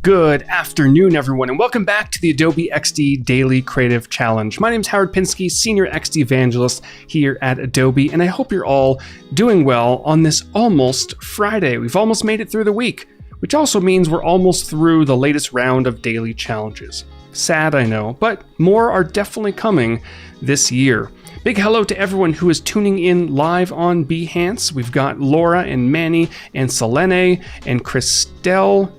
Good afternoon, everyone, and welcome back to the Adobe XD Daily Creative Challenge. My name is Howard Pinsky, Senior XD Evangelist here at Adobe, and I hope you're all doing well on this almost Friday. We've almost made it through the week, which also means we're almost through the latest round of daily challenges. Sad, I know, but more are definitely coming this year. Big hello to everyone who is tuning in live on Behance. We've got Laura and Manny and Selene and Christelle,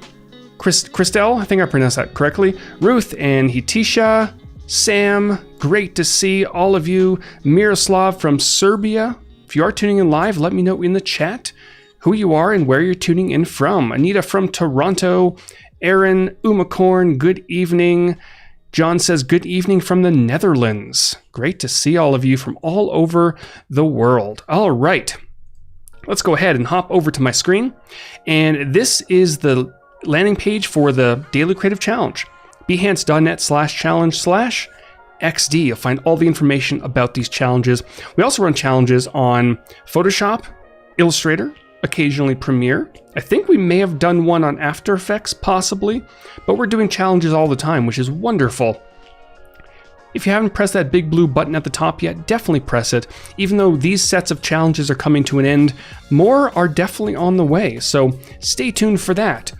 I think I pronounced that correctly. Ruth and Hitisha, Sam, great to see all of you. Miroslav from Serbia. If you are tuning in live, let me know in the chat who you are and where you're tuning in from. Anita from Toronto. Aaron, Umacorn, good evening. John says, good evening from the Netherlands. Great to see all of you from all over the world. All right, let's go ahead and hop over to my screen. And this is the landing page for the Daily Creative Challenge. Behance.net/challenge/XD. You'll find all the information about these challenges. We also run challenges on Photoshop, Illustrator, occasionally Premiere. I think we may have done one on After Effects, possibly, but we're doing challenges all the time, which is wonderful. If you haven't pressed that big blue button at the top yet, definitely press it. Even though these sets of challenges are coming to an end, more are definitely on the way, so stay tuned for that.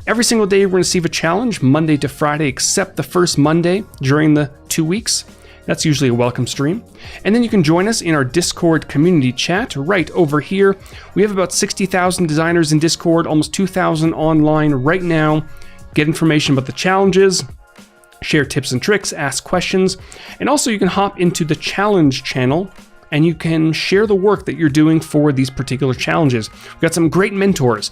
Every single day we're going to receive a challenge, Monday to Friday, except the first Monday during the 2 weeks. That's usually a welcome stream. And then you can join us in our Discord community chat right over here. We have about 60,000 designers in Discord, almost 2,000 online right now. Get information about the challenges, share tips and tricks, ask questions, and also you can hop into the challenge channel and you can share the work that you're doing for these particular challenges. We've got some great mentors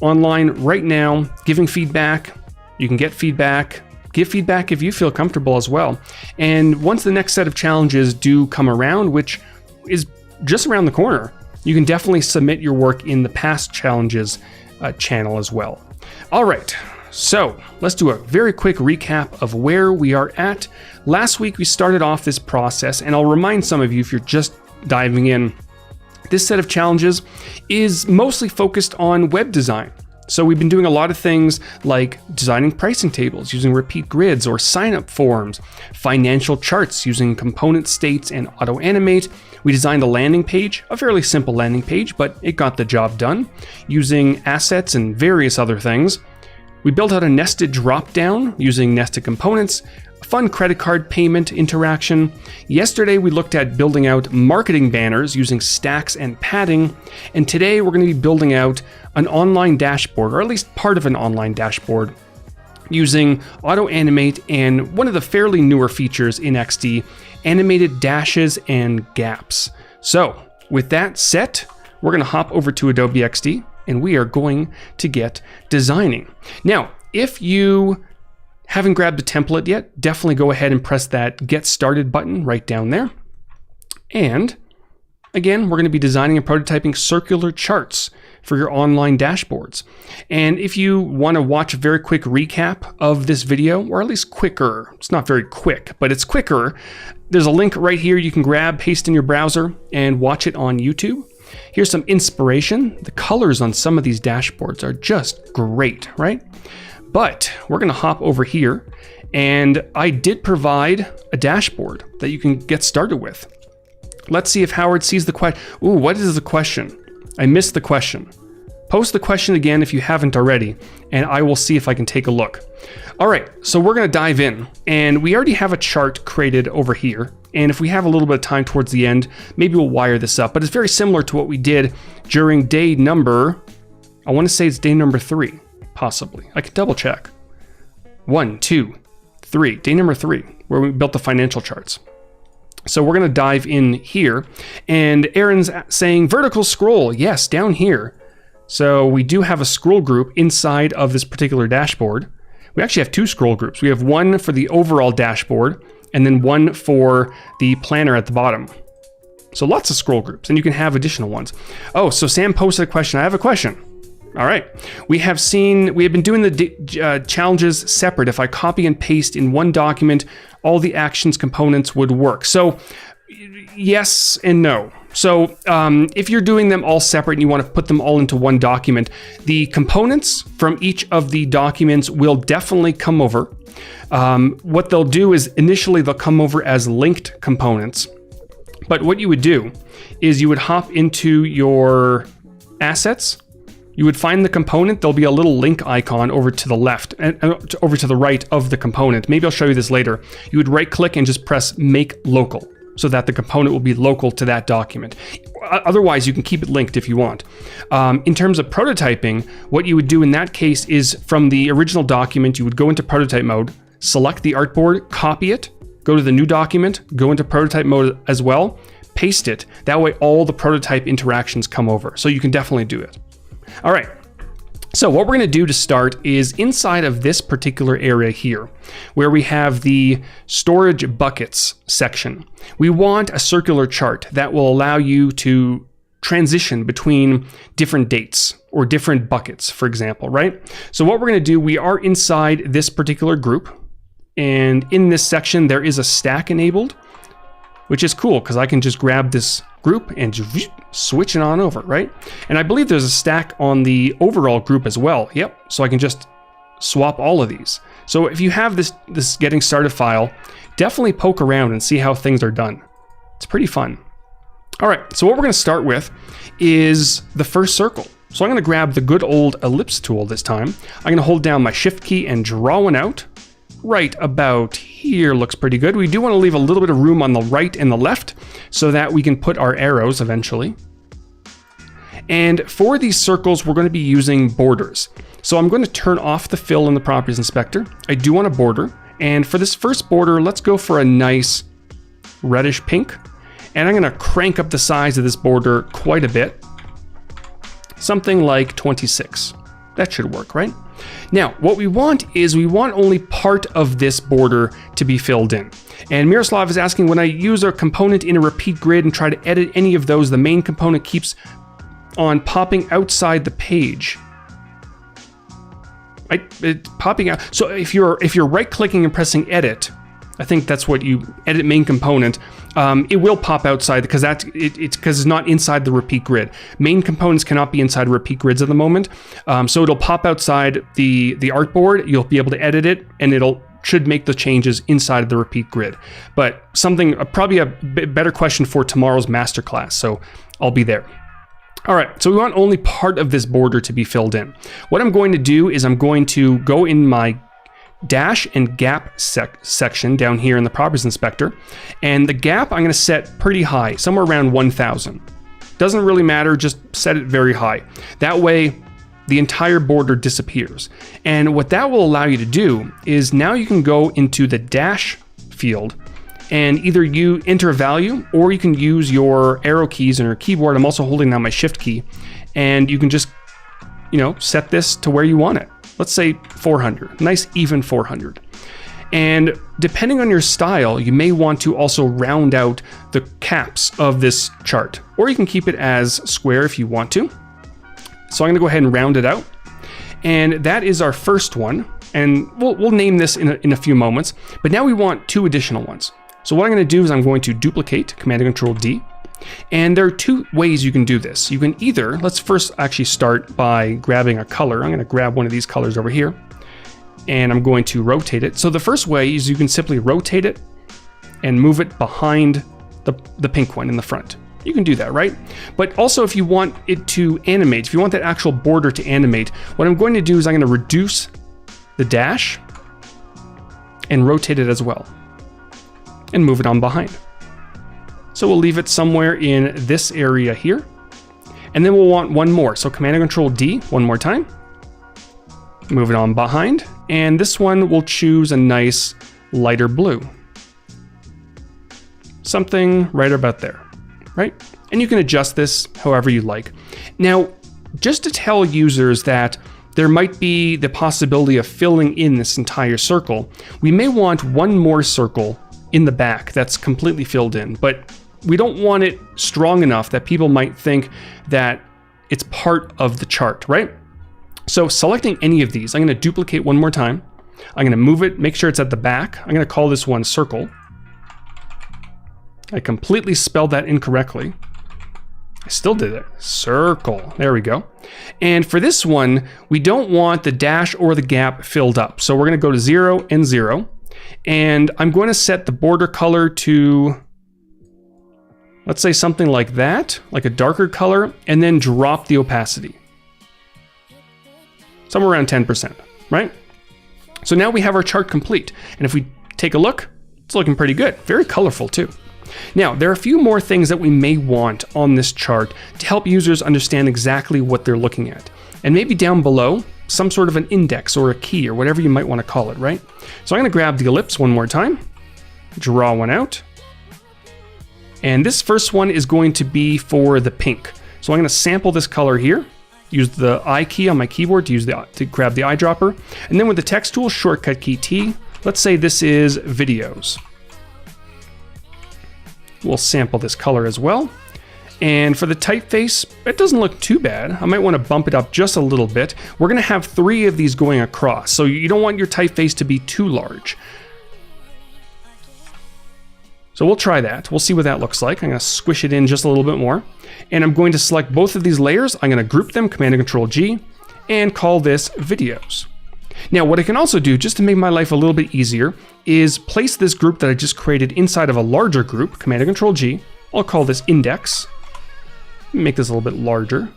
online right now giving feedback. You can get feedback. Give feedback if you feel comfortable as well. And once the next set of challenges do come around, which is just around the corner, you can definitely submit your work in the past challenges channel as well. All right, so let's do a very quick recap of where we are at. Last week, we started off this process, and I'll remind some of you if you're just diving in, this set of challenges is mostly focused on web design. So we've been doing a lot of things like designing pricing tables using repeat grids or sign-up forms, financial charts using component states and Auto-Animate. We designed a landing page, a fairly simple landing page, but it got the job done using assets and various other things. We built out a nested drop-down using nested components, a fun credit card payment interaction. Yesterday, we looked at building out marketing banners using stacks and padding. And today, we're going to be building out an online dashboard, or at least part of an online dashboard, using Auto-Animate and one of the fairly newer features in XD, animated dashes and gaps. So with that set, we're going to hop over to Adobe XD and we are going to get designing. Now, if you haven't grabbed a template yet, definitely go ahead and press that Get Started button right down there. And again, we're going to be designing and prototyping circular charts for your online dashboards. And if you want to watch a very quick recap of this video, or at least quicker, it's not very quick, but it's quicker, there's a link right here you can grab, paste in your browser, and watch it on YouTube. Here's some inspiration. The colors on some of these dashboards are just great, right? But we're going to hop over here, and I did provide a dashboard that you can get started with. Let's see if Howard sees the question. Ooh, what is the question? I missed the question. Post the question again if you haven't already, and I will see if I can take a look. All right, so we're going to dive in, and we already have a chart created over here. And if we have a little bit of time towards the end, maybe we'll wire this up. But it's very similar to what we did during day number, I want to say it's day number 3, possibly. I could double check. 1, 2, 3, day number 3, where we built the financial charts. So we're going to dive in here, and Aaron's saying vertical scroll. Yes, down here. So we do have a scroll group inside of this particular dashboard. We actually have 2 scroll groups. We have one for the overall dashboard, and then one for the planner at the bottom. So lots of scroll groups, and you can have additional ones. Oh, so Sam posted a question. I have a question. All right. We have been doing the challenges separate. If I copy and paste in one document, all the actions components would work. So yes and no. So if you're doing them all separate and you want to put them all into one document, the components from each of the documents will definitely come over. What they'll do is initially they'll come over as linked components. But what you would do is you would hop into your assets. You would find the component. There'll be a little link icon over to the left and over to the right of the component. Maybe I'll show you this later. You would right click and just press make local so that the component will be local to that document. Otherwise, you can keep it linked if you want. In terms of prototyping, what you would do in that case is from the original document, you would go into prototype mode, select the artboard, copy it, go to the new document, go into prototype mode as well, paste it. That way all the prototype interactions come over. So you can definitely do it. All right, so what we're going to do to start is inside of this particular area here, where we have the storage buckets section. We want a circular chart that will allow you to transition between different dates or different buckets, for example, right? So what we're going to do, we are inside this particular group, and in this section there is a stack enabled, which is cool because I can just grab this group and just switch it on over, right? And I believe there's a stack on the overall group as well. Yep, so I can just swap all of these. So if you have this getting started file, definitely poke around and see how things are done. It's pretty fun. All right, so what we're gonna start with is the first circle. So I'm gonna grab the good old ellipse tool this time. I'm gonna hold down my shift key and draw one out. Right about here looks pretty good. We do want to leave a little bit of room on the right and the left so that we can put our arrows eventually. And for these circles, we're going to be using borders. So I'm going to turn off the fill in the properties inspector. I do want a border. And for this first border, let's go for a nice reddish pink. And I'm going to crank up the size of this border quite a bit. Something like 26. That should work, right? Now, what we want is we want only part of this border to be filled in. And Miroslav is asking, when I use a component in a repeat grid and try to edit any of those, the main component keeps on popping outside the page. It's popping out. So if you're right clicking and pressing edit, I think that's what you edit main component. It will pop outside because it's not inside the repeat grid. Main components cannot be inside repeat grids at the moment. So it'll pop outside the artboard. You'll be able to edit it, and should make the changes inside of the repeat grid. But probably a better question for tomorrow's masterclass. So I'll be there. All right, so we want only part of this border to be filled in. What I'm going to do is I'm going to go in my dash and gap section down here in the properties inspector, and the gap I'm going to set pretty high, somewhere around 1000. Doesn't really matter, just set it very high. That way the entire border disappears. And what that will allow you to do is now you can go into the dash field and either you enter a value or you can use your arrow keys on your keyboard. I'm also holding down my shift key, and you can just set this to where you want it. Let's say 400, nice even 400. And depending on your style, you may want to also round out the caps of this chart, or you can keep it as square if you want to. So I'm gonna go ahead and round it out. And that is our first one. And we'll name this in a few moments, but now we want two additional ones. So what I'm gonna do is I'm going to duplicate, Command and Control D. And there are two ways you can do this. You can either, let's first actually start by grabbing a color. I'm going to grab one of these colors over here, and I'm going to rotate it. So the first way is you can simply rotate it and move it behind the pink one in the front. You can do that, right? But also if you want it to animate, if you want that actual border to animate, what I'm going to do is I'm going to reduce the dash and rotate it as well and move it on behind. So we'll leave it somewhere in this area here. And then we'll want one more. So Command and Control D one more time. Move it on behind. And this one we'll choose a nice lighter blue. Something right about there, right? And you can adjust this however you like. Now, just to tell users that there might be the possibility of filling in this entire circle, we may want one more circle in the back that's completely filled in, but we don't want it strong enough that people might think that it's part of the chart, right? So selecting any of these, I'm going to duplicate one more time. I'm going to move it, make sure it's at the back. I'm going to call this one circle. I completely spelled that incorrectly. I still did it. Circle. There we go. And for this one, we don't want the dash or the gap filled up. So we're going to go to 0 and 0. And I'm going to set the border color to, let's say something like that, like a darker color, and then drop the opacity. Somewhere around 10%, right? So now we have our chart complete. And if we take a look, it's looking pretty good. Very colorful too. Now, there are a few more things that we may want on this chart to help users understand exactly what they're looking at. And maybe down below, some sort of an index or a key or whatever you might want to call it, right? So I'm going to grab the ellipse one more time, draw one out. And this first one is going to be for the pink. So I'm going to sample this color here, use the I key on my keyboard to grab the eyedropper. And then with the text tool, shortcut key T, let's say this is videos. We'll sample this color as well. And for the typeface, it doesn't look too bad. I might want to bump it up just a little bit. We're going to have 3 of these going across, so you don't want your typeface to be too large. So we'll try that. We'll see what that looks like. I'm going to squish it in just a little bit more. And I'm going to select both of these layers. I'm going to group them, Command and Control G, and call this videos. Now, what I can also do, just to make my life a little bit easier, is place this group that I just created inside of a larger group, Command and Control G. I'll call this index. Make this a little bit larger.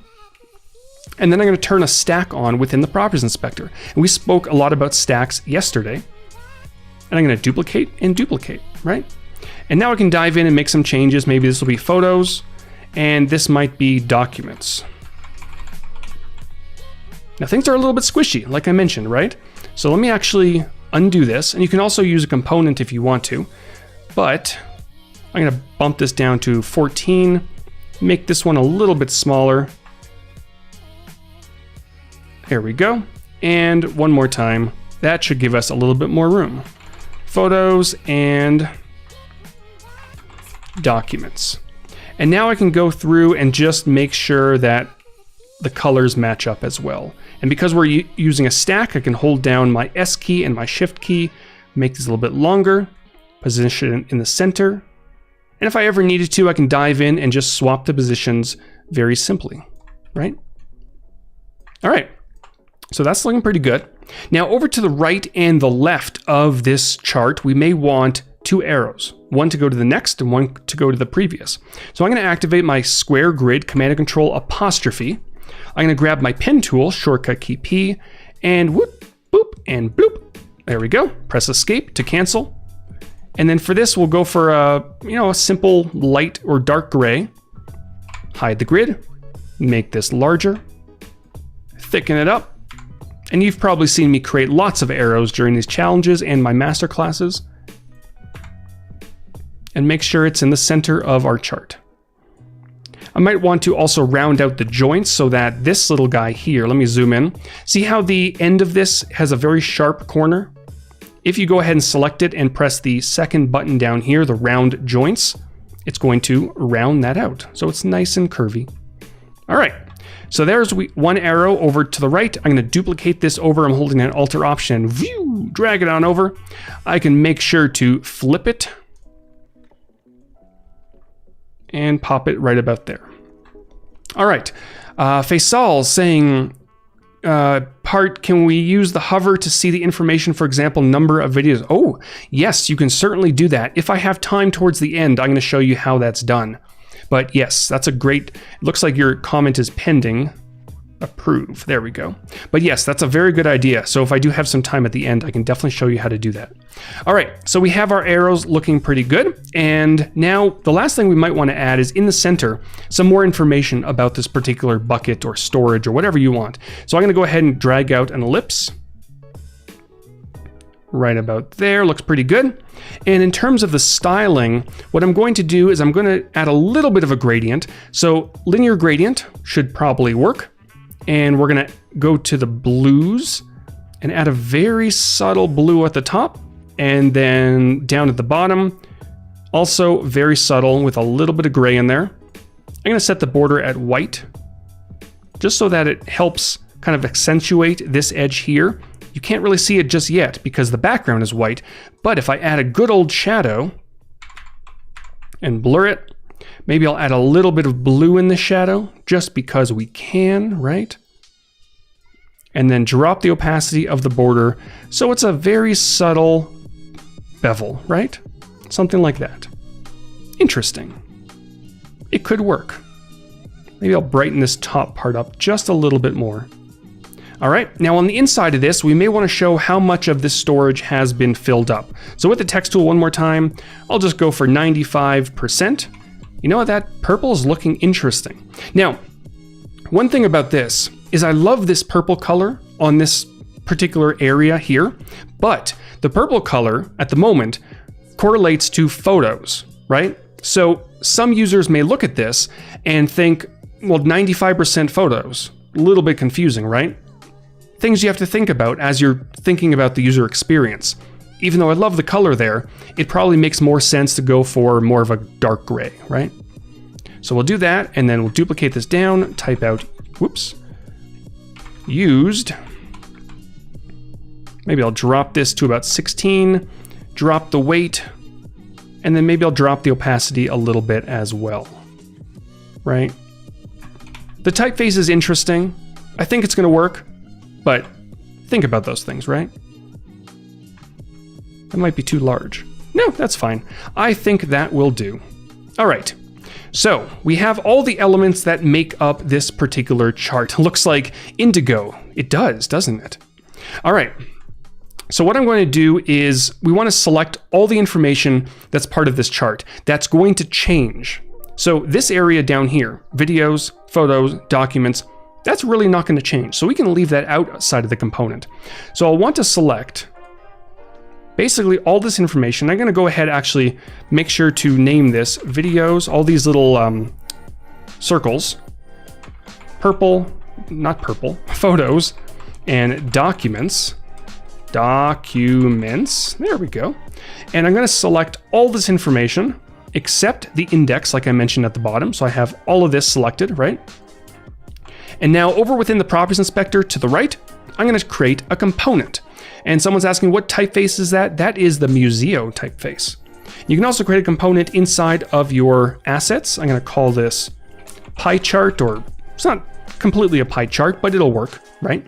And then I'm going to turn a stack on within the Properties Inspector. And we spoke a lot about stacks yesterday. And I'm going to duplicate and duplicate, right? And now I can dive in and make some changes. Maybe this will be photos, and this might be documents. Now things are a little bit squishy, like I mentioned, right? So let me actually undo this, and you can also use a component if you want to, but I'm gonna bump this down to 14, make this one a little bit smaller. There we go. And one more time, that should give us a little bit more room. Photos and documents. And now I can go through and just make sure that the colors match up as well. And because we're using a stack, I can hold down my S key and my Shift key, make these a little bit longer, position it in the center. And if I ever needed to, I can dive in and just swap the positions very simply, right? All right, so that's looking pretty good. Now over to the right and the left of this chart, we may want 2 arrows, one to go to the next and one to go to the previous. So I'm going to activate my square grid, Command and Control apostrophe. I'm going to grab my pen tool, shortcut key P, and whoop, boop, and bloop. There we go. Press escape to cancel. And then for this, we'll go for a simple light or dark gray. Hide the grid, make this larger, thicken it up. And you've probably seen me create lots of arrows during these challenges and my master classes. And make sure it's in the center of our chart. I might want to also round out the joints so that this little guy here, let me zoom in. See how the end of this has a very sharp corner? If you go ahead and select it and press the second button down here, the round joints, it's going to round that out. So it's nice and curvy. All right, so there's one arrow over to the right. I'm going to duplicate this over. I'm holding an Alt or Option, view, drag it on over. I can make sure to flip it and pop it right about there. All right, Faisal saying, can we use the hover to see the information, for example, number of videos? Oh, yes, you can certainly do that. If I have time towards the end, I'm going to show you how that's done. But yes, that's a great, it looks like your comment is pending. Approve, there we go. But yes, that's a very good idea. So if I do have some time at the end, I can definitely show you how to do that. All right, so we have our arrows looking pretty good. And now the last thing we might want to add is in the center, some more information about this particular bucket or storage or whatever you want. So I'm going to go ahead and drag out an ellipse. Right about there, looks pretty good. And in terms of the styling, what I'm going to do is I'm going to add a little bit of a gradient. So linear gradient should probably work. And we're going to go to the blues and add a very subtle blue at the top. And then down at the bottom, also very subtle with a little bit of gray in there. I'm going to set the border at white, just so that it helps kind of accentuate this edge here. You can't really see it just yet because the background is white. But if I add a good old shadow and blur it, Maybe I'll add a little bit of blue in the shadow just because we can, right? And then drop the opacity of the border so it's a very subtle bevel, right? Something like that. Interesting. It could work. Maybe I'll brighten this top part up just a little bit more. All right, now on the inside of this, we may want to show how much of this storage has been filled up. So with the text tool one more time, I'll just go for 95%. You know what, that purple is looking interesting. Now, one thing about this is I love this purple color on this particular area here, but the purple color at the moment correlates to photos, right? So some users may look at this and think, well, 95% photos, a little bit confusing, right? Things you have to think about as you're thinking about the user experience. Even though I love the color there, it probably makes more sense to go for more of a dark gray, right? So we'll do that, and then we'll duplicate this down, type out, whoops, used. Maybe I'll drop this to about 16, drop the weight, and then maybe I'll drop the opacity a little bit as well, right? The typeface is interesting. I think it's gonna work, but think about those things, right? That might be too large. No, that's fine. I think that will do. All right, so we have all the elements that make up this particular chart. Looks like indigo. It does, doesn't it? All right, so what I'm going to do is we want to select all the information that's part of this chart that's going to change. So this area down here, videos, photos, documents, that's really not going to change. So we can leave that outside of the component. So I'll want to select basically all this information. I'm going to go ahead, actually make sure to name this videos, all these little circles, purple, not purple, photos, and documents, there we go. And I'm going to select all this information except the index, like I mentioned at the bottom. So I have all of this selected, right? And now over within the properties inspector to the right, I'm going to create a component. And someone's asking, what typeface is that? That is the Museo typeface. You can also create a component inside of your assets. I'm going to call this pie chart, or it's not completely a pie chart, but it'll work, right?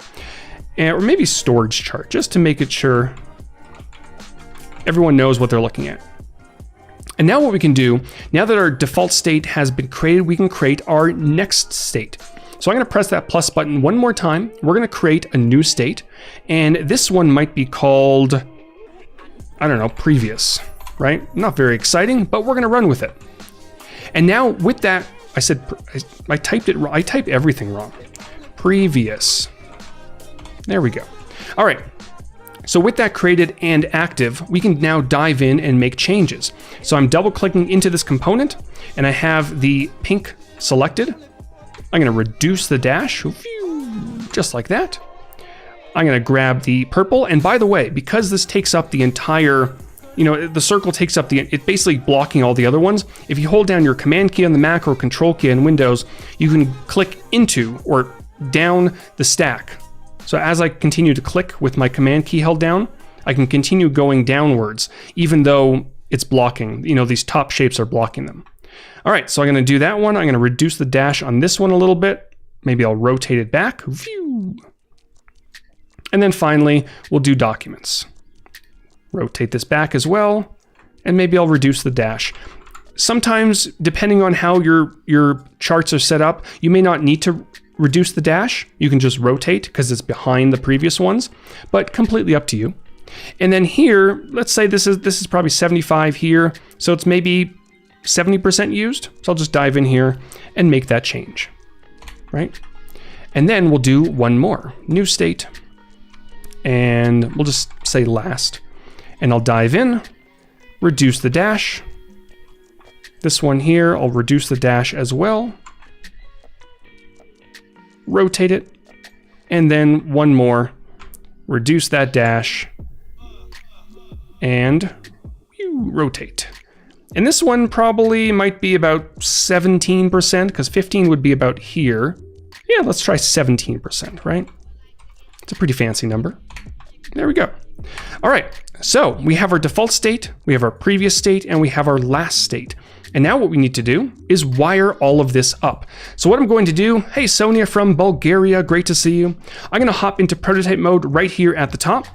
Or maybe storage chart, just to make it sure everyone knows what they're looking at. And now what we can do, now that our default state has been created, we can create our next state. So I'm going to press that plus button one more time. We're going to create a new state. And this one might be called, I don't know, previous, right? Not very exciting, but we're going to run with it. And now with that, I typed everything wrong. Previous. There we go. All right. So with that created and active, we can now dive in and make changes. So I'm double clicking into this component and I have the pink selected. I'm going to reduce the dash, just like that. I'm going to grab the purple. And by the way, because this takes up the entire, the circle takes up it's basically blocking all the other ones. If you hold down your command key on the Mac or control key in Windows, you can click into or down the stack. So as I continue to click with my command key held down, I can continue going downwards, even though it's blocking, these top shapes are blocking them. All right, so I'm going to do that one. I'm going to reduce the dash on this one a little bit. Maybe I'll rotate it back. And then finally, we'll do documents. Rotate this back as well. And maybe I'll reduce the dash. Sometimes, depending on how your charts are set up, you may not need to reduce the dash. You can just rotate because it's behind the previous ones, but completely up to you. And then here, let's say this is probably 75 here. So it's maybe 70% used. So I'll just dive in here and make that change, right? And then we'll do one more, new state, and we'll just say last. And I'll dive in, reduce the dash. This one here, I'll reduce the dash as well. Rotate it, and then one more, reduce that dash, and rotate. And this one probably might be about 17%, because 15 would be about here. Yeah, let's try 17%, right? It's a pretty fancy number. There we go. All right, so we have our default state, we have our previous state, and we have our last state. And now what we need to do is wire all of this up. So what I'm going to do, hey Sonia from Bulgaria, great to see you. I'm gonna hop into prototype mode right here at the top.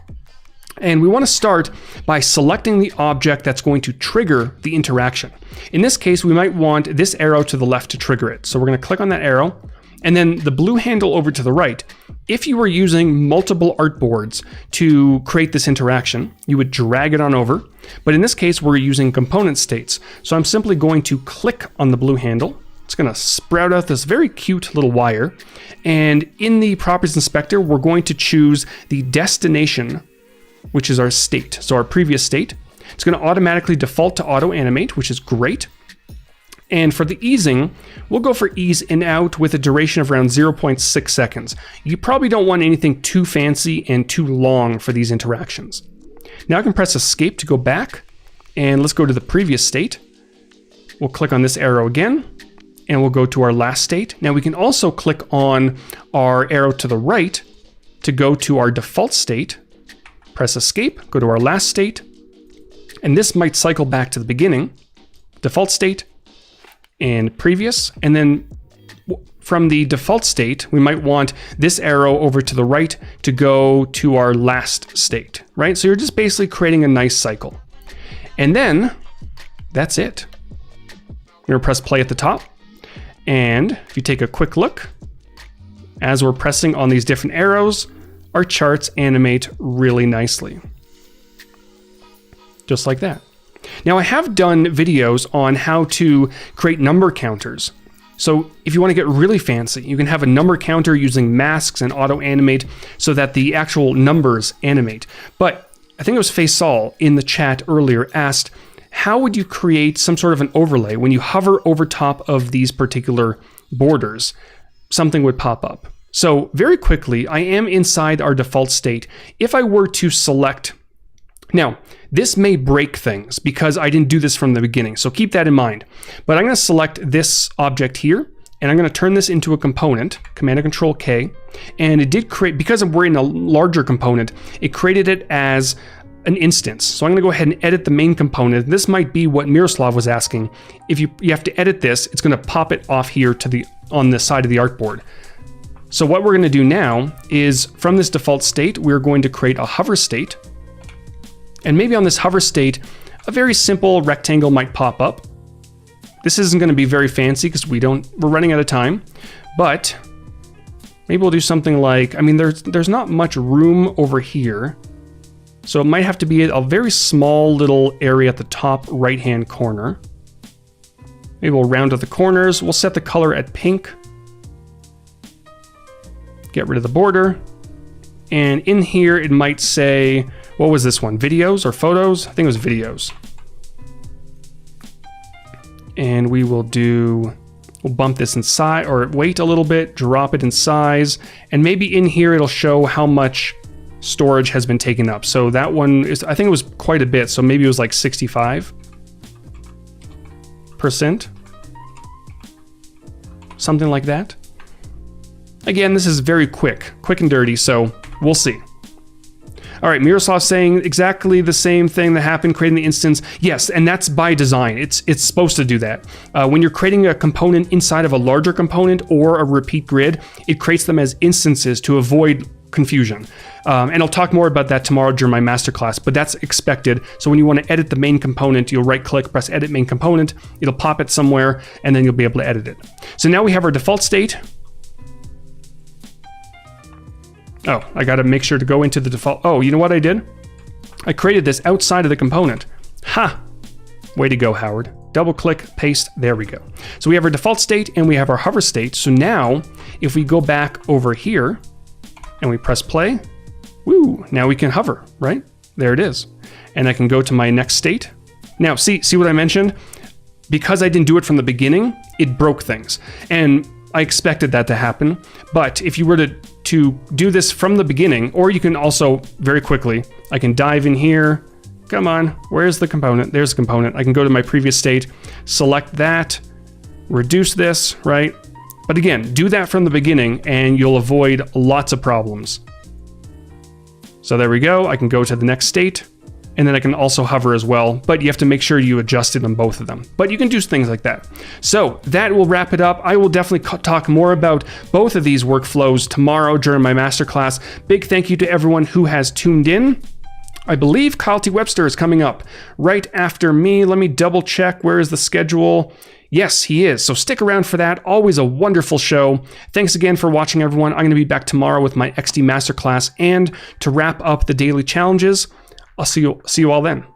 And we want to start by selecting the object that's going to trigger the interaction. In this case, we might want this arrow to the left to trigger it. So we're going to click on that arrow, and then the blue handle over to the right. If you were using multiple artboards to create this interaction, you would drag it on over. But in this case, we're using component states. So I'm simply going to click on the blue handle. It's going to sprout out this very cute little wire. And in the properties inspector, we're going to choose the destination, which is our state, so our previous state. It's going to automatically default to Auto-Animate, which is great. And for the easing, we'll go for ease in out with a duration of around 0.6 seconds. You probably don't want anything too fancy and too long for these interactions. Now I can press escape to go back, and let's go to the previous state. We'll click on this arrow again, and we'll go to our last state. Now we can also click on our arrow to the right to go to our default state. Press escape, go to our last state, and this might cycle back to the beginning, default state, and previous. And then from the default state, we might want this arrow over to the right to go to our last state, right? So you're just basically creating a nice cycle. And then that's it. I'm gonna press play at the top. And if you take a quick look, as we're pressing on these different arrows, our charts animate really nicely. Just like that. Now I have done videos on how to create number counters. So if you want to get really fancy, you can have a number counter using masks and Auto-Animate so that the actual numbers animate. But I think it was Faisal in the chat earlier asked, how would you create some sort of an overlay when you hover over top of these particular borders? Something would pop up. So very quickly, I am inside our default state. If I were to select, now this may break things because I didn't do this from the beginning, so keep that in mind. But I'm going to select this object here, and I'm going to turn this into a component, Command and Control K, and it did create, because we're in a larger component, it created it as an instance. So I'm going to go ahead and edit the main component. This might be what Miroslav was asking. If you have to edit this, it's going to pop it off here to on the side of the artboard. So what we're going to do now is from this default state, we're going to create a hover state. And maybe on this hover state, a very simple rectangle might pop up. This isn't going to be very fancy because we're running out of time, but maybe we'll do something like, I mean, there's not much room over here. So it might have to be a very small little area at the top right-hand corner. Maybe we'll round out the corners. We'll set the color at pink. Get rid of the border. And in here, it might say, what was this one? Videos or photos? I think it was videos. And we'll bump this in size, or wait a little bit, drop it in size. And maybe in here, it'll show how much storage has been taken up. So that one is, I think it was quite a bit. So maybe it was like 65%. Something like that. Again, this is very quick and dirty, so we'll see. All right, Miroslav saying exactly the same thing that happened creating the instance. Yes, and that's by design. It's supposed to do that. When you're creating a component inside of a larger component or a repeat grid, it creates them as instances to avoid confusion. And I'll talk more about that tomorrow during my masterclass, but that's expected. So when you want to edit the main component, you'll right click, press edit main component, it'll pop it somewhere, and then you'll be able to edit it. So now we have our default state. Oh, I got to make sure to go into the default. Oh, you know what I did? I created this outside of the component. Ha! Way to go, Howard. Double click, paste, there we go. So we have our default state and we have our hover state. So now if we go back over here and we press play, woo, now we can hover, right? There it is. And I can go to my next state. Now, see what I mentioned? Because I didn't do it from the beginning, it broke things. And I expected that to happen. But if you were to do this from the beginning, or you can also very quickly, I can dive in here. Come on, where's the component? There's the component. I can go to my previous state, select that, reduce this, right? But again, do that from the beginning and you'll avoid lots of problems. So there we go. I can go to the next state. and then I can also hover as well, but you have to make sure you adjust it on both of them. But you can do things like that. So that will wrap it up. I will definitely talk more about both of these workflows tomorrow during my masterclass. Big thank you to everyone who has tuned in. I believe Kyle T. Webster is coming up right after me. Let me double check. Where is the schedule? Yes, he is. So stick around for that. Always a wonderful show. Thanks again for watching, everyone. I'm going to be back tomorrow with my XD masterclass and to wrap up the daily challenges. I'll see you all then.